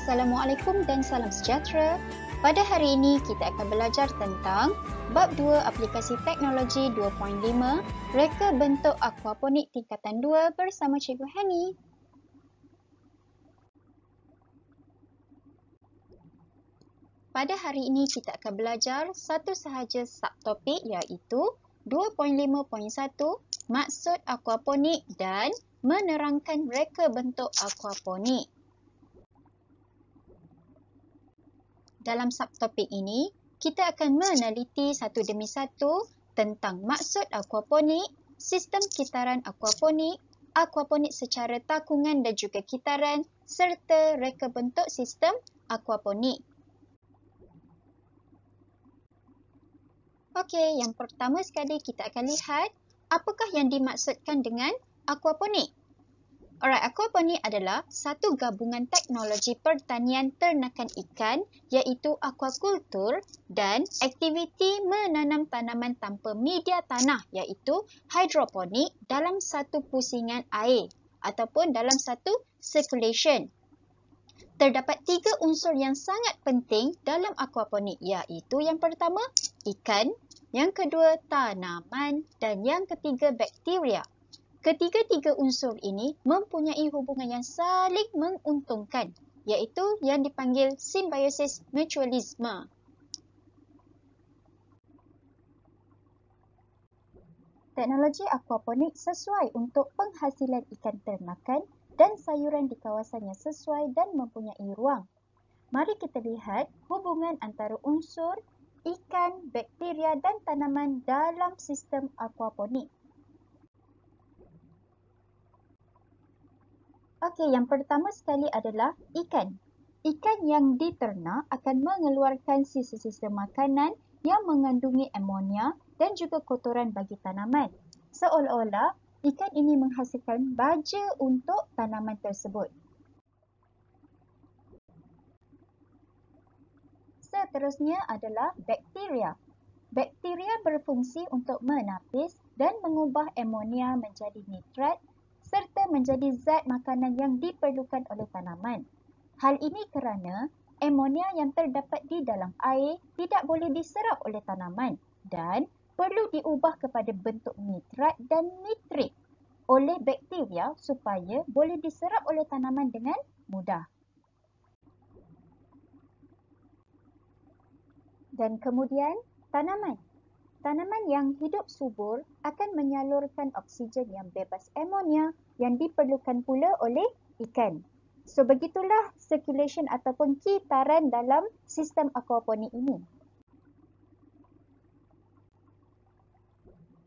Assalamualaikum dan salam sejahtera. Pada hari ini kita akan belajar tentang Bab 2 Aplikasi Teknologi 2.5 Reka Bentuk Aquaponik Tingkatan 2 bersama Cikgu Hani. Pada hari ini kita akan belajar satu sahaja subtopik iaitu 2.5.1 Maksud Aquaponik dan menerangkan reka bentuk aquaponik. Dalam subtopik ini, kita akan meneliti satu demi satu tentang maksud aquaponik, sistem kitaran aquaponik, aquaponik secara takungan dan juga kitaran, serta reka bentuk sistem aquaponik. Okey, yang pertama sekali kita akan lihat apakah yang dimaksudkan dengan aquaponik. Alright, aquaponik adalah satu gabungan teknologi pertanian ternakan ikan iaitu aquakultur dan aktiviti menanam tanaman tanpa media tanah iaitu hidroponik dalam satu pusingan air ataupun dalam satu circulation. Terdapat 3 unsur yang sangat penting dalam aquaponik iaitu yang pertama ikan, yang kedua tanaman dan yang ketiga bakteria. Ketiga-tiga unsur ini mempunyai hubungan yang saling menguntungkan iaitu yang dipanggil simbiosis mutualisme. Teknologi aquaponik sesuai untuk penghasilan ikan ternakan dan sayuran di kawasan yang sesuai dan mempunyai ruang. Mari kita lihat hubungan antara unsur ikan, bakteria dan tanaman dalam sistem aquaponik. Okey, yang pertama sekali adalah ikan. Ikan yang diternak akan mengeluarkan sisa-sisa makanan yang mengandungi amonia dan juga kotoran bagi tanaman. Seolah-olah ikan ini menghasilkan baja untuk tanaman tersebut. Seterusnya adalah bakteria. Bakteria berfungsi untuk menapis dan mengubah amonia menjadi nitrat serta menjadi zat makanan yang diperlukan oleh tanaman. Hal ini kerana amonia yang terdapat di dalam air tidak boleh diserap oleh tanaman dan perlu diubah kepada bentuk nitrat dan nitrit oleh bakteria supaya boleh diserap oleh tanaman dengan mudah. Dan kemudian tanaman. Tanaman yang hidup subur akan menyalurkan oksigen yang bebas amonia yang diperlukan pula oleh ikan. So begitulah circulation ataupun kitaran dalam sistem aquaponik ini.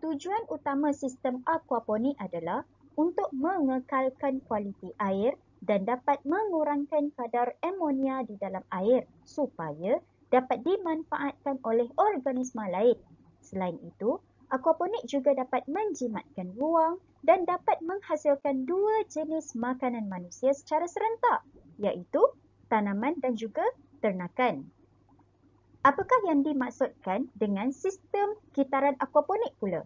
Tujuan utama sistem aquaponik adalah untuk mengekalkan kualiti air dan dapat mengurangkan kadar amonia di dalam air supaya dapat dimanfaatkan oleh organisma lain. Selain itu, aquaponik juga dapat menjimatkan ruang dan dapat menghasilkan 2 jenis makanan manusia secara serentak, iaitu tanaman dan juga ternakan. Apakah yang dimaksudkan dengan sistem kitaran aquaponik pula?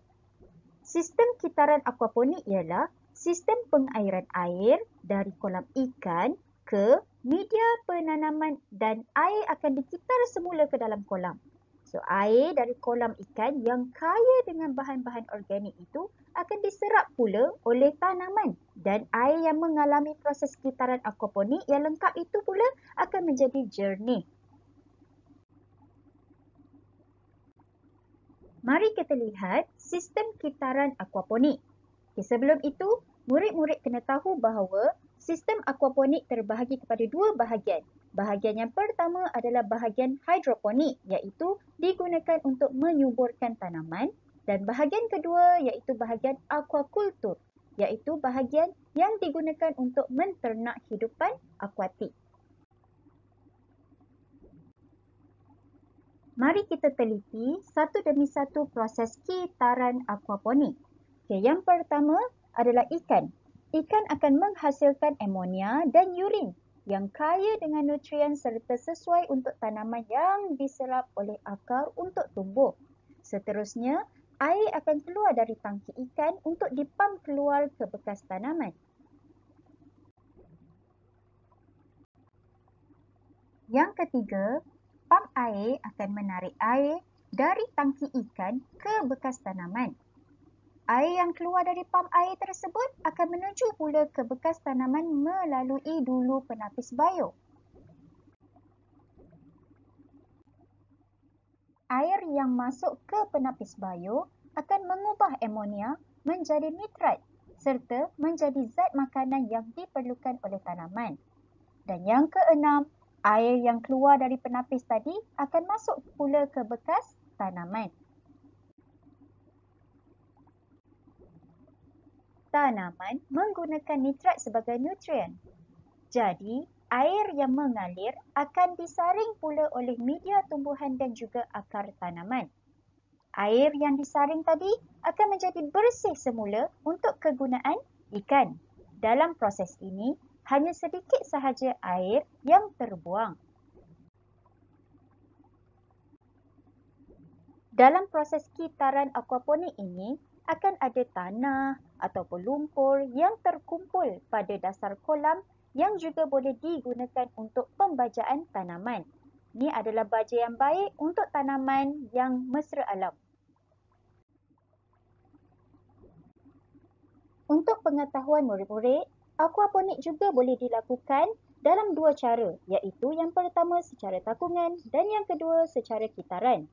Sistem kitaran aquaponik ialah sistem pengairan air dari kolam ikan ke media penanaman dan air akan dikitar semula ke dalam kolam. So, air dari kolam ikan yang kaya dengan bahan-bahan organik itu akan diserap pula oleh tanaman dan air yang mengalami proses kitaran aquaponik yang lengkap itu pula akan menjadi jernih. Mari kita lihat sistem kitaran aquaponik. Okay, sebelum itu, murid-murid kena tahu bahawa sistem aquaponik terbahagi kepada 2 bahagian. Bahagian yang pertama adalah bahagian hidroponik iaitu digunakan untuk menyuburkan tanaman dan bahagian kedua iaitu bahagian aquakultur iaitu bahagian yang digunakan untuk menternak hidupan akuatik. Mari kita teliti satu demi satu proses kitaran aquaponik. Okay, yang pertama adalah ikan. Ikan akan menghasilkan amonia dan urin yang kaya dengan nutrien serta sesuai untuk tanaman yang diserap oleh akar untuk tumbuh. Seterusnya, air akan keluar dari tangki ikan untuk dipam keluar ke bekas tanaman. Yang ketiga, pam air akan menarik air dari tangki ikan ke bekas tanaman. Air yang keluar dari pam air tersebut akan menuju pula ke bekas tanaman melalui dulu penapis bio. Air yang masuk ke penapis bio akan mengubah amonia menjadi nitrat serta menjadi zat makanan yang diperlukan oleh tanaman. Dan yang keenam, air yang keluar dari penapis tadi akan masuk pula ke bekas tanaman. Tanaman menggunakan nitrat sebagai nutrien. Jadi, air yang mengalir akan disaring pula oleh media tumbuhan dan juga akar tanaman. Air yang disaring tadi akan menjadi bersih semula untuk kegunaan ikan. Dalam proses ini, hanya sedikit sahaja air yang terbuang. Dalam proses kitaran aquaponik ini, akan ada tanah ataupun lumpur yang terkumpul pada dasar kolam yang juga boleh digunakan untuk pembajaan tanaman. Ini adalah baja yang baik untuk tanaman yang mesra alam. Untuk pengetahuan murid-murid, aquaponik juga boleh dilakukan dalam dua cara, iaitu yang pertama secara takungan dan yang kedua secara kitaran.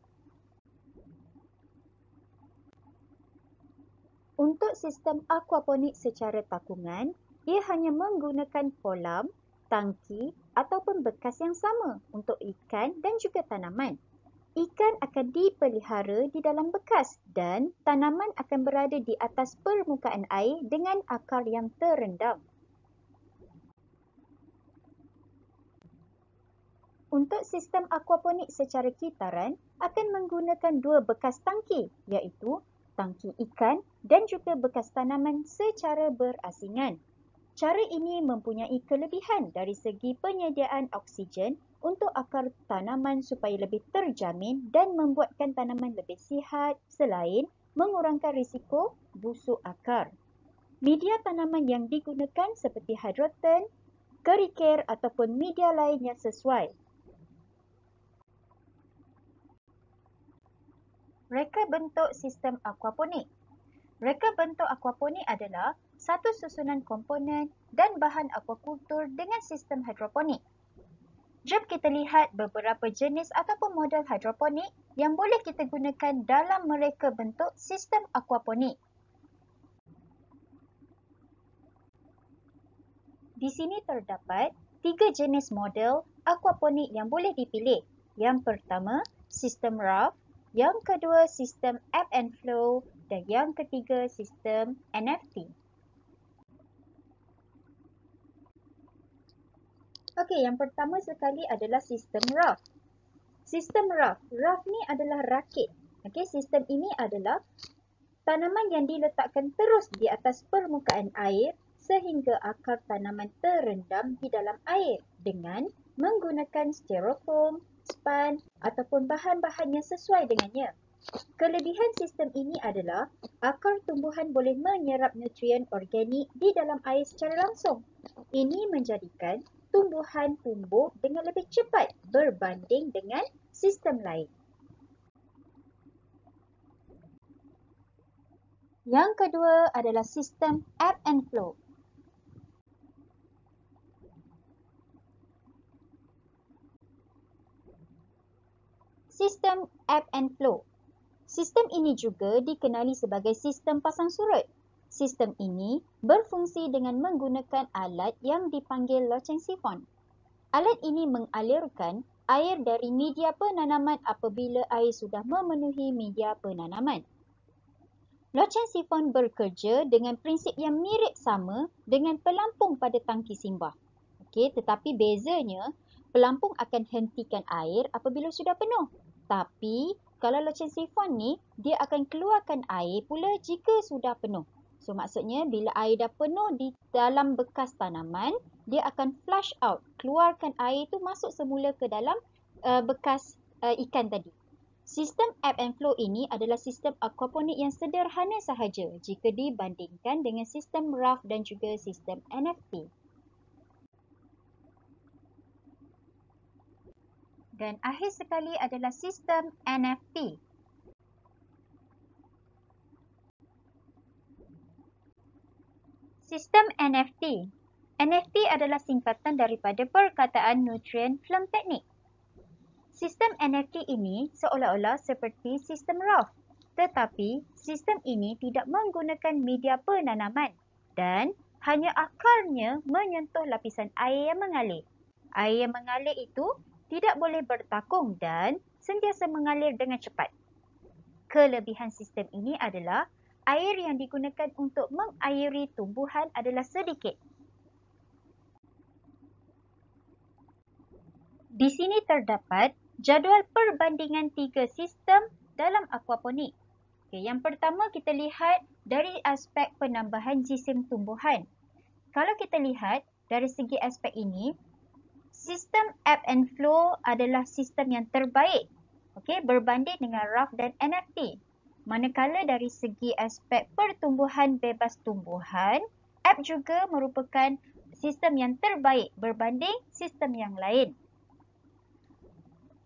Untuk sistem aquaponik secara takungan, ia hanya menggunakan kolam, tangki ataupun bekas yang sama untuk ikan dan juga tanaman. Ikan akan dipelihara di dalam bekas dan tanaman akan berada di atas permukaan air dengan akar yang terendam. Untuk sistem aquaponik secara kitaran akan menggunakan dua bekas tangki, iaitu tangki ikan dan juga bekas tanaman secara berasingan. Cara ini mempunyai kelebihan dari segi penyediaan oksigen untuk akar tanaman supaya lebih terjamin dan membuatkan tanaman lebih sihat selain mengurangkan risiko busuk akar. Media tanaman yang digunakan seperti hidroton, kerikil ataupun media lain yang sesuai. Reka bentuk sistem aquaponik. Reka bentuk aquaponik adalah satu susunan komponen dan bahan aquakultur dengan sistem hidroponik. Jom kita lihat beberapa jenis ataupun model hidroponik yang boleh kita gunakan dalam mereka bentuk sistem aquaponik. Di sini terdapat 3 jenis model aquaponik yang boleh dipilih. Yang pertama, sistem raft. Yang kedua, sistem ebb and flow. Dan yang ketiga, sistem NFT. Okey, yang pertama sekali adalah sistem raft. Sistem raft. Raft ni adalah rakit. Okey, sistem ini adalah tanaman yang diletakkan terus di atas permukaan air sehingga akar tanaman terendam di dalam air dengan menggunakan styrofoam, span ataupun bahan-bahan yang sesuai dengannya. Kelebihan sistem ini adalah akar tumbuhan boleh menyerap nutrien organik di dalam air secara langsung. Ini menjadikan tumbuhan tumbuh dengan lebih cepat berbanding dengan sistem lain. Yang kedua adalah sistem ebb and flow. Sistem ebb and flow. Sistem ini juga dikenali sebagai sistem pasang surut. Sistem ini berfungsi dengan menggunakan alat yang dipanggil loceng sifon. Alat ini mengalirkan air dari media penanaman apabila air sudah memenuhi media penanaman. Loceng sifon bekerja dengan prinsip yang mirip sama dengan pelampung pada tangki simbah. Okey, tetapi bezanya pelampung akan hentikan air apabila sudah penuh. Tapi kalau loceng sifon ni, dia akan keluarkan air pula jika sudah penuh. So maksudnya bila air dah penuh di dalam bekas tanaman, dia akan flush out, keluarkan air tu masuk semula ke dalam bekas ikan tadi. Sistem ebb and flow ini adalah sistem aquaponik yang sederhana sahaja jika dibandingkan dengan sistem raft dan juga sistem NFT. Dan akhir sekali adalah sistem NFT. Sistem NFT. NFT adalah singkatan daripada perkataan Nutrient Film Technique. Sistem NFT ini seolah-olah seperti sistem RAW, tetapi sistem ini tidak menggunakan media penanaman dan hanya akarnya menyentuh lapisan air yang mengalir. Air yang mengalir itu tidak boleh bertakung dan sentiasa mengalir dengan cepat. Kelebihan sistem ini adalah air yang digunakan untuk mengairi tumbuhan adalah sedikit. Di sini terdapat jadual perbandingan 3 sistem dalam aquaponik. Yang pertama kita lihat dari aspek penambahan jisim tumbuhan. Kalau kita lihat dari segi aspek ini, sistem ebb and flow adalah sistem yang terbaik berbanding dengan RAF dan NFT. Manakala dari segi aspek pertumbuhan bebas tumbuhan, ebb juga merupakan sistem yang terbaik berbanding sistem yang lain.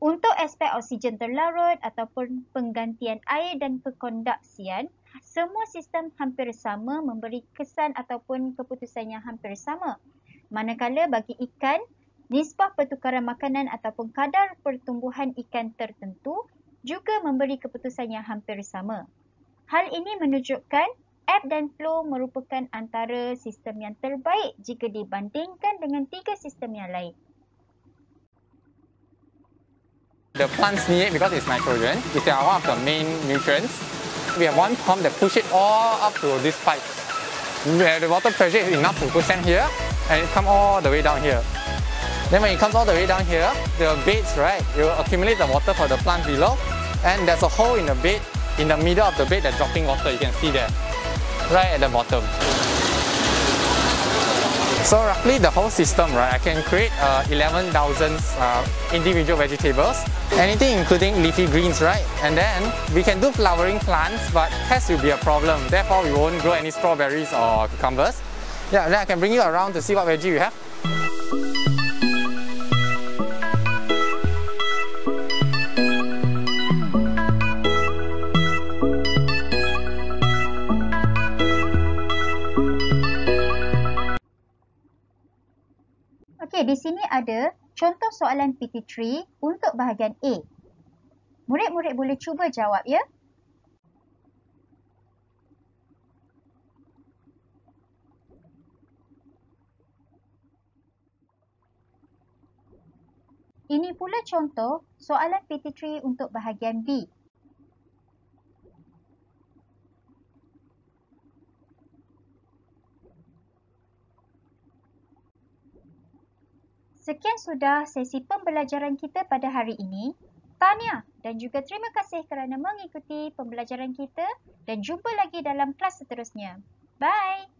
Untuk aspek oksigen terlarut ataupun penggantian air dan kekondaksian, semua sistem hampir sama memberi kesan ataupun keputusan yang hampir sama. Manakala bagi ikan, nisbah pertukaran makanan ataupun kadar pertumbuhan ikan tertentu juga memberi keputusan yang hampir sama. Hal ini menunjukkan ebb dan flow merupakan antara sistem yang terbaik jika dibandingkan dengan 3 sistem yang lain. The plants need it because it's nitrogen. It's one of the main nutrients. We have one pump that push it all up to this pipe. Where the water pressure is enough to push them here, and it comes all the way down here. Then when it comes all the way down here, the beds, right, it will accumulate the water for the plant below, and there's a hole in the bed, in the middle of the bed that's dropping water. You can see there, right at the bottom. So roughly the whole system, right, I can create 11,000 individual vegetables, anything including leafy greens, right? And then we can do flowering plants, but pests will be a problem. Therefore, we won't grow any strawberries or cucumbers. Yeah, then I can bring you around to see what veggie we have. Okey, di sini ada contoh soalan PT3 untuk bahagian A. Murid-murid boleh cuba jawab ya. Ini pula contoh soalan PT3 untuk bahagian B. Sekian sudah sesi pembelajaran kita pada hari ini. Tahniah dan juga terima kasih kerana mengikuti pembelajaran kita dan jumpa lagi dalam kelas seterusnya. Bye!